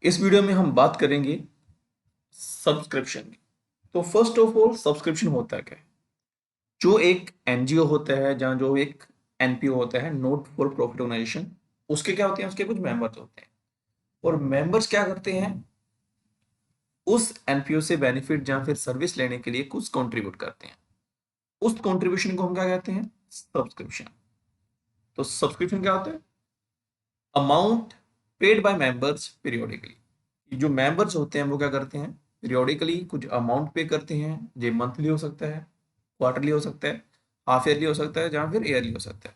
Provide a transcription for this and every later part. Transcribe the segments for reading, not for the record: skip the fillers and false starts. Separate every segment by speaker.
Speaker 1: इस वीडियो में हम बात करेंगे सब्सक्रिप्शन की। तो फर्स्ट ऑफ ऑल सब्सक्रिप्शन होता है क्या है? जो एक एनजीओ होता है, जहाँ जो एक एनपीओ होता है, नॉट फॉर प्रॉफिट ऑर्गेनाइजेशन, उसके क्या होते हैं, उसके कुछ मेंबर्स होते हैं। और मेंबर्स क्या करते हैं, उस एनपीओ से बेनिफिट या फिर सर्विस लेने के लिए कुछ कंट्रीब्यूट करते हैं। उस कंट्रीब्यूशन को हम क्या कहते हैं? सब्सक्रिप्शन। तो सब्सक्रिप्शन क्या होता है? Amount paid by members periodically. जो मेंबर्स होते हैं वो क्या करते हैं, पीरियोडिकली कुछ अमाउंट पे करते हैं। ये मंथली हो सकता है, क्वार्टरली हो सकता है, हाफ ईयरली हो सकता है, जहाँ फिर ईयरली हो सकता है।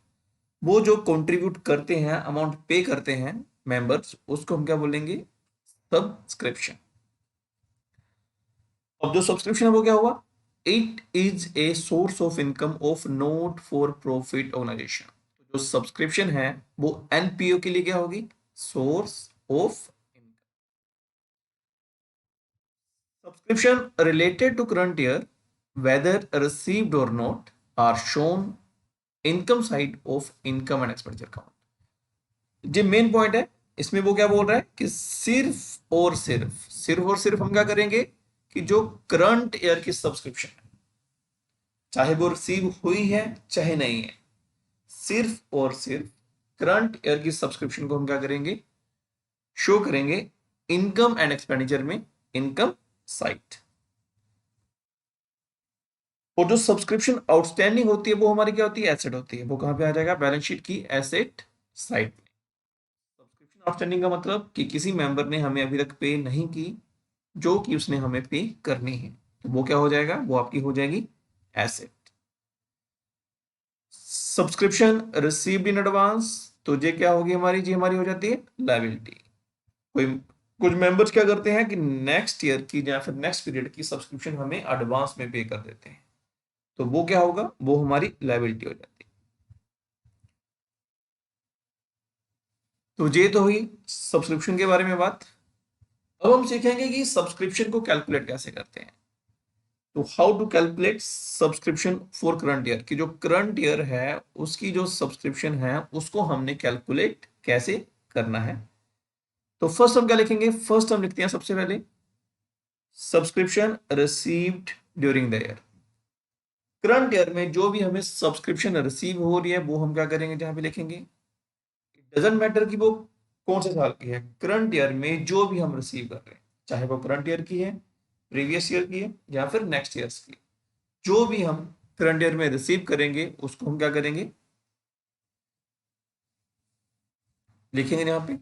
Speaker 1: वो जो कंट्रीब्यूट करते हैं, अमाउंट पे करते हैं मेंबर्स, उसको हम क्या बोलेंगे? सब्सक्रिप्शन। अब जो सब्सक्रिप्शन है वो क्या हुआ? It is a source of income of not for profit organisation. जो सब्सक्रिप्शन है वो एनपीओ के लिए क्या होगी? Source of income. Subscription related to current year, whether received or not, are shown income side of income and expenditure account. जो main point है इसमें वो क्या बोल रहा है कि सिर्फ हम क्या करेंगे कि जो करंट ईयर की सब्सक्रिप्शन है, चाहे वो रिसीव हुई है चाहे नहीं है, सिर्फ और सिर्फ करंट ईयर की सब्सक्रिप्शन को हम क्या करेंगे? शो करेंगे इनकम एंड एक्सपेंडिचर में, इनकम साइड। और जो सब्सक्रिप्शन आउटस्टैंडिंग होती है वो हमारी क्या होती है? एसेट होती है। वो कहां पे आ जाएगा? बैलेंस शीट की एसेट साइड में। सब्सक्रिप्शन आउटस्टैंडिंग का मतलब कि किसी मेंबर ने हमें अभी तक पे नहीं की, जो कि उसने हमें पे करनी है, तो वो क्या हो जाएगा? वो आपकी हो जाएगी asset. Subscription received in advance, तो ये क्या होगी हमारी? जी हमारी हो जाती है लायबिलिटी। कोई कुछ मेंबर्स क्या करते हैं कि नेक्स्ट ईयर की या फिर नेक्स्ट पीरियड की सब्सक्रिप्शन हमें एडवांस में पे कर देते हैं, तो वो क्या होगा? वो हमारी लायबिलिटी हो जाती है। तो ये तो हुई सब्सक्रिप्शन के बारे में बात। अब हम सीखेंगे कि सब्सक्रिप्शन को कैलकुलेट कैसे करते हैं। तो how to calculate subscription for current year, की जो करंट ईयर है उसकी जो सब्सक्रिप्शन है उसको हमने कैलकुलेट कैसे करना है। तो फर्स्ट हम क्या लिखेंगे? फर्स्ट हम लिखते हैं सबसे पहले subscription received during the year. Current year में जो भी हमें सब्सक्रिप्शन रिसीव हो रही है वो हम क्या करेंगे? जहां पे लिखेंगे, डजेंट मैटर कि वो कौन से साल की है, करंट ईयर में जो भी हम रिसीव कर रहे हैं, चाहे वो करंट ईयर की है, प्रीवियस ईयर की है, या फिर नेक्स्ट ईयर की, जो भी हम करंट ईयर में रिसीव करेंगे उसको हम क्या करेंगे? लिखेंगे यहाँ पे।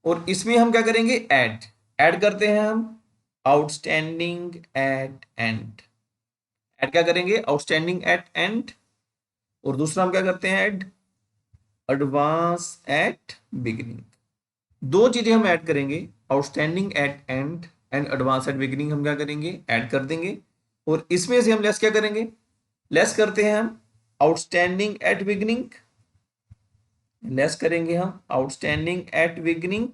Speaker 1: और इसमें हम क्या करेंगे? ऐड। ऐड करते हैं हम आउटस्टैंडिंग एट एंड। ऐड क्या करेंगे? Outstanding at and. और दूसरा हम क्या करते हैं? Add advance at beginning. दो चीजें हम ऐड करेंगे, outstanding at and and advance at beginning हम क्या करेंगे? ऐड कर देंगे। और इसमें से हम लेस क्या करेंगे? लेस करते हैं हम आउटस्टैंडिंग एट बिगिनिंग, लेस करेंगे हम आउटस्टैंडिंग एट बिगिनिंग।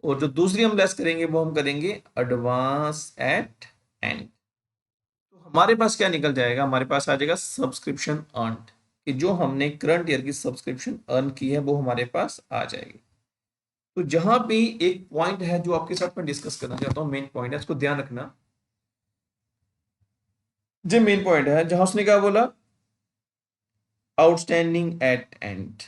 Speaker 1: और जो दूसरी हम लेस करेंगे वो हम करेंगे एडवांस एट एंड। तो हमारे पास क्या निकल जाएगा? हमारे पास आ जाएगा सब्सक्रिप्शन अर्नड, कि जो हमने करंट ईयर की सब्सक्रिप्शन अर्न की है वो हमारे पास आ जाएगी। तो जहां पे एक पॉइंट है जो आपके साथ मैं डिस्कस करना चाहता हूं, मेन पॉइंट है, इसको ध्यान रखना। जो मेन पॉइंट है जहां उसने क्या बोला? Outstanding at and.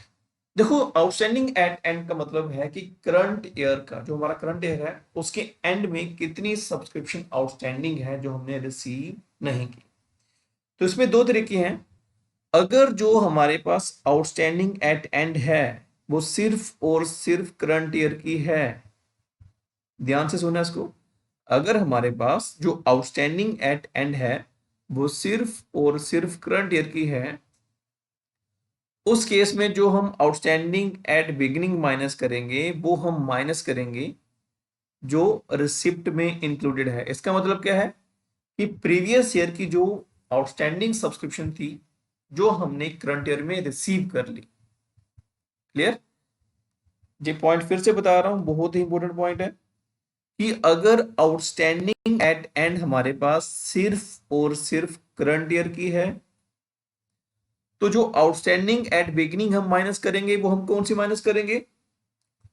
Speaker 1: देखो, आउटस्टैंडिंग एट एंड का मतलब है कि करंट ईयर का, जो हमारा करंट ईयर है उसके एंड में कितनी सब्सक्रिप्शन आउटस्टैंडिंग है जो हमने रिसीव नहीं की। तो इसमें दो तरीके हैं। अगर जो हमारे पास आउटस्टैंडिंग एट एंड है वो सिर्फ और सिर्फ करंट ईयर की है, ध्यान से सुना इसको। अगर हमारे पास जो आउटस्टैंडिंग एट एंड है वो सिर्फ और सिर्फ करंट ईयर की है, उस केस में जो हम आउटस्टैंडिंग एट बिगिनिंग माइनस करेंगे वो हम माइनस करेंगे जो रिसिप्ट में इंक्लूडेड है। इसका मतलब क्या है कि प्रीवियस ईयर की जो आउटस्टैंडिंग सब्सक्रिप्शन थी जो हमने करंट ईयर में रिसीव कर ली। क्लियर? ये पॉइंट फिर से बता रहा हूं, बहुत ही इंपॉर्टेंट पॉइंट है कि अगर आउटस्टैंडिंग एट एंड हमारे पास सिर्फ और सिर्फ करंट ईयर की है, तो जो आउटस्टैंडिंग एट बिगिनिंग हम माइनस करेंगे वो हम कौन सी माइनस करेंगे?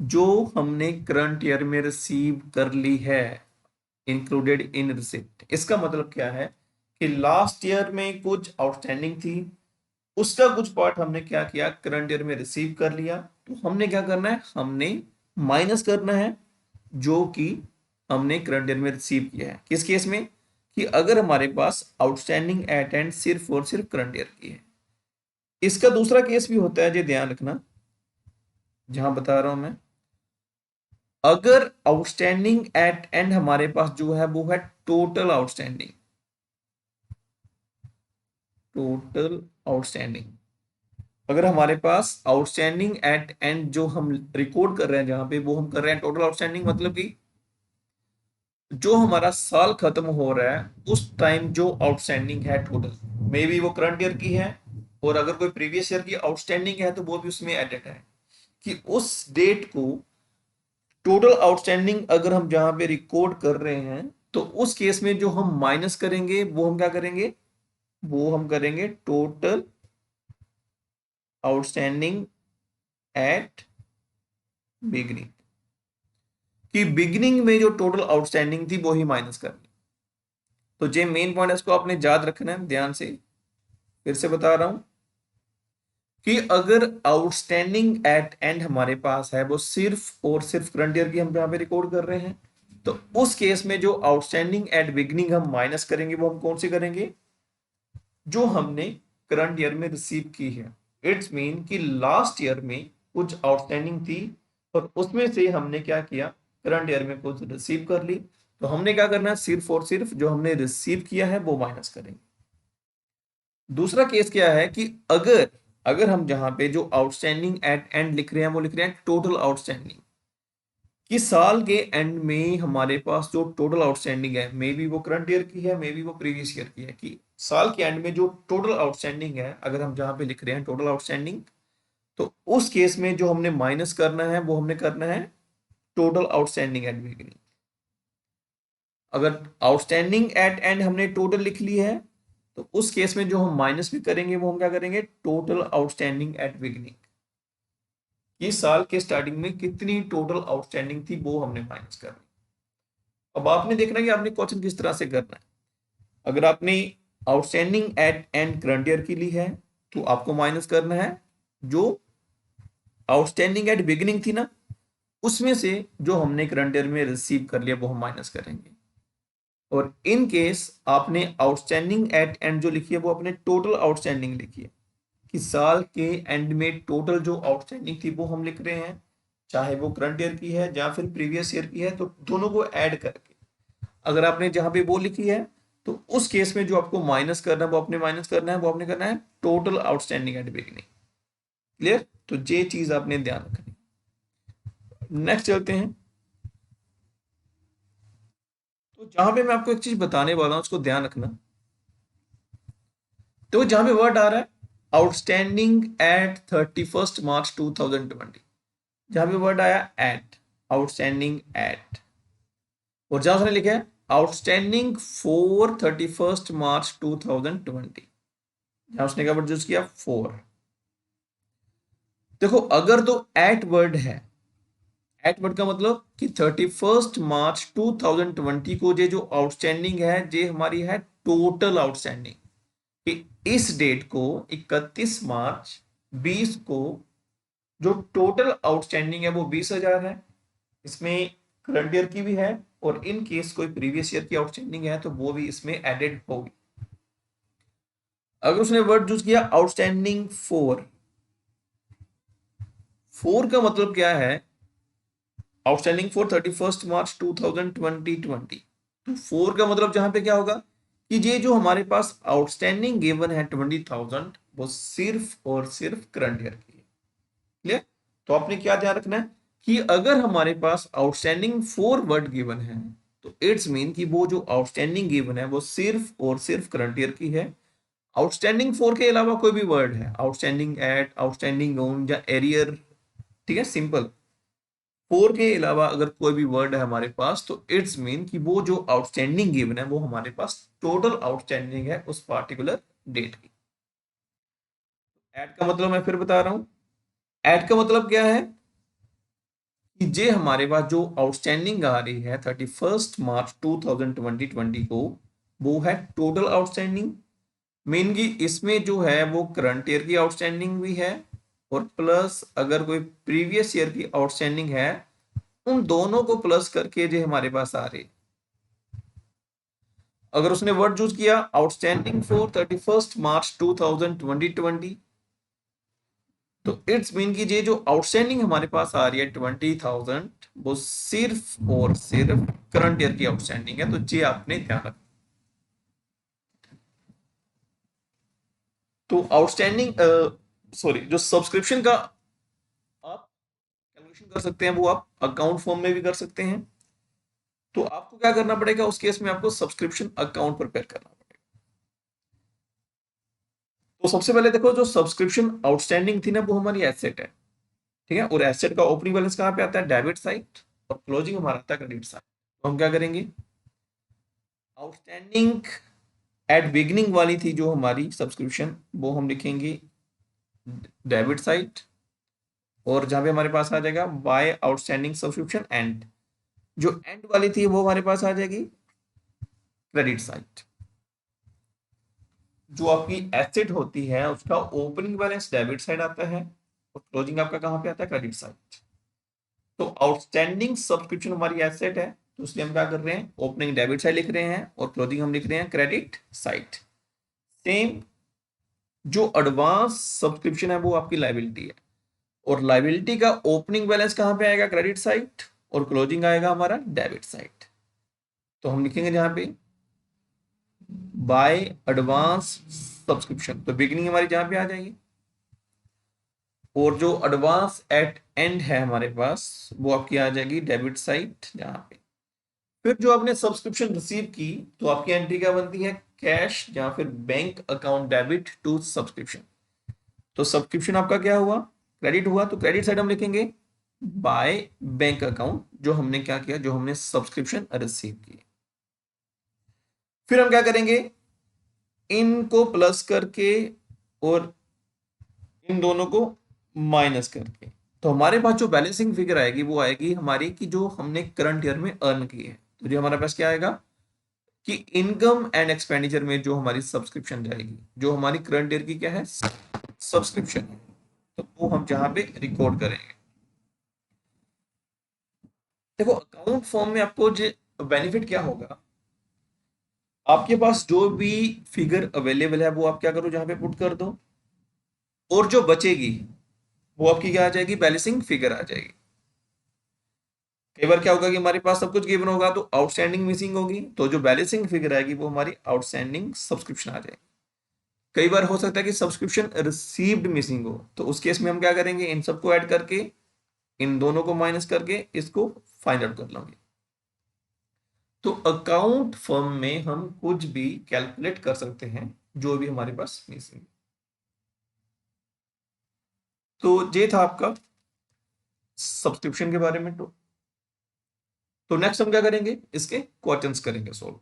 Speaker 1: जो हमने करंट ईयर में रिसीव कर ली है, इंक्लूडेड इन रिसिप्ट। इसका मतलब क्या है कि लास्ट ईयर में कुछ आउटस्टैंडिंग थी, उसका कुछ पार्ट हमने क्या किया, करंट ईयर में रिसीव कर लिया। तो हमने क्या करना है, हमने माइनस करना है जो कि हमने करंट ईयर में रिसीव किया है। किस केस में, कि अगर हमारे पास आउटस्टैंडिंग एट एंड सिर्फ और सिर्फ करंट ईयर की है। इसका दूसरा केस भी होता है, जो ध्यान रखना, जहां बता रहा हूं मैं, अगर आउटस्टैंडिंग एट एंड हमारे पास जो है वो है टोटल आउटस्टैंडिंग, टोटल आउटस्टैंडिंग। अगर हमारे पास आउटस्टैंडिंग एट एंड जो हम रिकॉर्ड कर रहे हैं, जहां पे वो हम कर रहे हैं टोटल आउटस्टैंडिंग, मतलब कि जो हमारा साल खत्म हो रहा है उस टाइम जो आउटस्टैंडिंग है टोटल, मे बी वो करंट ईयर की है, और अगर कोई प्रीवियस ईयर की आउटस्टैंडिंग है तो वो भी उसमें एडेड है, कि उस डेट को टोटल आउटस्टैंडिंग अगर हम जहां पे रिकॉर्ड कर रहे हैं, तो उस केस में जो हम माइनस करेंगे वो हम क्या करेंगे, वो हम करेंगे टोटल आउटस्टैंडिंग एट बिगनिंग, कि बिगनिंग में जो टोटल आउटस्टैंडिंग थी वो ही माइनस करनी। तो जो मेन पॉइंट है इसको आपने याद रखना है ध्यान से। फिर से बता रहा हूं कि अगर आउटस्टैंडिंग एट एंड हमारे पास है वो सिर्फ और सिर्फ करंट ईयर की हम यहाँ पे रिकॉर्ड कर रहे हैं, तो उस केस में जो आउटस्टैंडिंग एट बिगनिंग हम माइनस करेंगे वो हम कौन से करेंगे, जो हमने करंट ईयर में रिसीव की है। इट्स मीन कि लास्ट ईयर में कुछ आउटस्टैंडिंग थी और उसमें से हमने क्या किया, करंट ईयर में कुछ रिसीव कर ली, तो हमने क्या करना है, सिर्फ और सिर्फ जो हमने रिसीव किया है वो माइनस करेंगे। दूसरा केस क्या है कि अगर अगर हम जहां पे जो आउटस्टैंडिंग एट एंड लिख रहे हैं वो लिख रहे हैं टोटल आउटस्टैंडिंग, कि साल के एंड में हमारे पास जो टोटल आउटस्टैंडिंग है, मे बी वो करंट ईयर की है, मे बी वो प्रीवियस ईयर की है, कि साल के एंड में जो टोटल आउटस्टैंडिंग है अगर हम जहां पे लिख रहे हैं टोटल आउटस्टैंडिंग, तो उस केस में जो हमने माइनस करना है वो हमने करना है टोटल आउटस्टैंडिंग एट बिगिनिंग। अगर आउटस्टैंडिंग एट एंड हमने टोटल लिख ली है, तो उस केस में जो हम माइनस भी करेंगे वो हम क्या करेंगे, टोटल आउटस्टैंडिंग एट बिगिनिंग, कि साल के स्टार्टिंग में कितनी टोटल आउटस्टैंडिंग थी वो हमने माइनस करनी। अब आपने देखना कि आपने क्वेश्चन किस तरह से करना है। अगर आपने outstanding at and current year की ली है तो आपको माइनस करना है जो आउटस्टैंडिंग एट बिगिनिंग थी ना, उसमें से जो हमने करंट ईयर में रिसीव कर लिया वो हम माइनस करेंगे। और इन केस आपने आउटस्टैंडिंग एट एंड जो लिखी है वो अपने टोटल आउटस्टैंडिंग लिखी है, कि साल के एंड में टोटल जो आउटस्टैंडिंग थी वो हम लिख रहे हैं, चाहे वो करंट ईयर की है या फिर प्रीवियस ईयर की है, तो दोनों को ऐड करके अगर आपने जहां पे वो लिखी है, तो उस केस में जो आपको माइनस करना है वो आपने माइनस करना है, वो आपने करना है total outstanding at beginning. Clear, तो ये चीज आपने ध्यान रखनी। नेक्स्ट चलते हैं। तो जहां पे मैं आपको एक चीज बताने वाला हूं उसको ध्यान रखना। तो जहां पे वर्ड आ रहा है आउटस्टैंडिंग एट 31 मार्च 2020, जहां पे वर्ड आया एट, आउटस्टैंडिंग एट, और जहां उसने लिखा है आउटस्टैंडिंग फॉर 31 मार्च 2020, जहां उसने क्या वर्ड यूज किया, फोर। देखो अगर तो एट वर्ड है, एट वर्ड का मतलब कि 31 मार्च 2020 को ये जो आउटस्टैंडिंग है ये हमारी है टोटल आउटस्टैंडिंग, कि इस डेट को 31 मार्च 20 को जो टोटल आउटस्टैंडिंग है वो 20,000 है, इसमें करंट ईयर की भी है, और इन केस कोई प्रीवियस ईयर की आउटस्टैंडिंग है तो वो भी इसमें एडेड होगी। अगर उसने वर्ड यूज किया आउटस्टैंडिंग फोर, फोर का मतलब क्या है, आउटस्टैंडिंग फॉर 31 मार्च 2020, तो फोर का मतलब जहां पे क्या होगा कि ये जो हमारे पास आउटस्टैंडिंग गिवन है 20,000 वो सिर्फ और सिर्फ करंट ईयर की है। क्लियर, तो आपने क्या ध्यान रखना है कि अगर हमारे पास आउटस्टैंडिंग फोर वर्ड गिवन है तो इट्स मीन कि वो जो आउटस्टैंडिंग गिवन है वो सिर्फ और सिर्फ करंट ईयर की है। आउटस्टैंडिंग फोर के अलावा कोई भी वर्ड है, आउटस्टैंडिंग एट, आउटस्टैंडिंग ऑन या एरियर, ठीक है, सिंपल, फोर के अलावा अगर कोई भी वर्ड है हमारे पास तो इट्स मीन कि वो जो आउटस्टैंडिंग गिवन है वो हमारे पास टोटल आउटस्टैंडिंग है उस पार्टिकुलर डेट की। ऐड का मतलब मैं फिर बता रहा हूं, ऐड का मतलब क्या है कि जे हमारे पास जो आउटस्टैंडिंग आ रही है 31 मार्च 2020 को, वो है टोटल आउटस्टैंडिंग। मेनली इसमें जो है वो करंट ईयर की आउटस्टैंडिंग भी है, और प्लस अगर कोई प्रीवियस ईयर की आउटस्टैंडिंग है, उन दोनों को प्लस करके जो हमारे पास आ रही। अगर उसने वर्ड यूज किया आउटस्टैंडिंग फॉर 31 मार्च 2020, तो इट्स मीन की ये जो आउटस्टैंडिंग हमारे पास आ रही है 20,000, वो सिर्फ और सिर्फ करंट ईयर की आउटस्टैंडिंग है। तो ये आपने ध्यान रखना। तो आउटस्टैंडिंग सॉरी, जो सब्सक्रिप्शन का आप कैलकुलेशन कर सकते हैं, वो आप अकाउंट फॉर्म में भी कर सकते हैं। तो आपको क्या करना पड़ेगा उस केस में, आपको सब्सक्रिप्शन अकाउंट प्रिपेयर करना पड़ेगा। तो सबसे पहले देखो, जो सब्सक्रिप्शन आउटस्टैंडिंग थी ना, वो हमारी एसेट है, ठीक है। और एसेट का ओपनिंग बैलेंस कहाँ पे आता है, डेबिट साइड, और क्लोजिंग हमारा आता है क्रेडिट साइड। तो हम क्या करेंगे, आउटस्टैंडिंग एट बिगिनिंग वाली थी जो हमारी सब्सक्रिप्शन, वो हम लिखेंगे डेबिट साइड, और जहां पे हमारे पास आ जाएगा बाय आउटस्टैंडिंग सब्सक्रिप्शन एंड, जो एंड वाली थी वो हमारे पास आ जाएगी क्रेडिट साइड। जो आपकी एसेट होती है उसका ओपनिंग बैलेंस डेबिट साइड आता है, और क्लोजिंग आपका कहां पे आता है, क्रेडिट साइड। तो आउटस्टैंडिंग सब्सक्रिप्शन हमारी एसेट है, तो इसलिए हम क्या कर रहे हैं, ओपनिंग डेबिट साइड लिख रहे हैं और क्लोजिंग हम लिख रहे हैं क्रेडिट साइड। सेम जो एडवांस सब्सक्रिप्शन है वो आपकी लायबिलिटी है, और लायबिलिटी का ओपनिंग बैलेंस कहां पे आएगा, क्रेडिट साइड, और क्लोजिंग आएगा हमारा डेबिट साइड। तो हम लिखेंगे जहां पे बाय एडवांस सब्सक्रिप्शन, तो बिगिनिंग हमारी जहां पे आ जाएगी, और जो एडवांस एट एंड है हमारे पास, वो आपकी आ जाएगी डेबिट साइड जहां पे। फिर जो आपने सब्सक्रिप्शन रिसीव की, तो आपकी एंट्री क्या बनती है, कैश या फिर bank account debit to subscription. तो सब्सक्रिप्शन आपका क्या हुआ, क्रेडिट हुआ, तो क्रेडिट साइड हम लिखेंगे बाय बैंक अकाउंट, जो हमने क्या किया, जो हमने सब्सक्रिप्शन रिसीव की। फिर हम क्या करेंगे, इनको प्लस करके और इन दोनों को माइनस करके, तो हमारे पास जो बैलेंसिंग फिगर आएगी वो आएगी हमारी कि जो हमने करंट ईयर में अर्न की है। तो जो हमारे पास क्या आएगा कि इनकम एंड एक्सपेंडिचर में जो हमारी सब्सक्रिप्शन जाएगी, जो हमारी करंट ईयर की क्या है, सब्सक्रिप्शन है, तो वो हम जहां पे रिकॉर्ड करेंगे। देखो अकाउंट फॉर्म में आपको जो बेनिफिट क्या होगा, आपके पास जो भी फिगर अवेलेबल है वो आप क्या करो, जहां पे पुट कर दो, और जो बचेगी वो आपकी क्या आ जाएगी, बैलेंसिंग फिगर आ जाएगी। कई बार क्या होगा कि हमारे पास सब कुछ गिवन होगा तो आउटस्टैंडिंग मिसिंग होगी, तो जो बैलेंसिंग फिगर आएगी वो हमारी आउटस्टैंडिंग सब्सक्रिप्शन आ जाएगी। कई बार हो सकता है कि सब्सक्रिप्शन रिसीव्ड मिसिंग हो, तो उस केस में हम क्या करेंगे, इन सबको ऐड करके इन दोनों को माइनस करके इसको फाइंड आउट कर लेंगे। तो अकाउंट फर्म में हम कुछ भी कैलकुलेट कर सकते हैं जो भी हमारे पास मिसिंग। तो ये था आपका सब्सक्रिप्शन के बारे में। तो नेक्स्ट हम क्या करेंगे, इसके क्वेश्चंस करेंगे सॉल्व।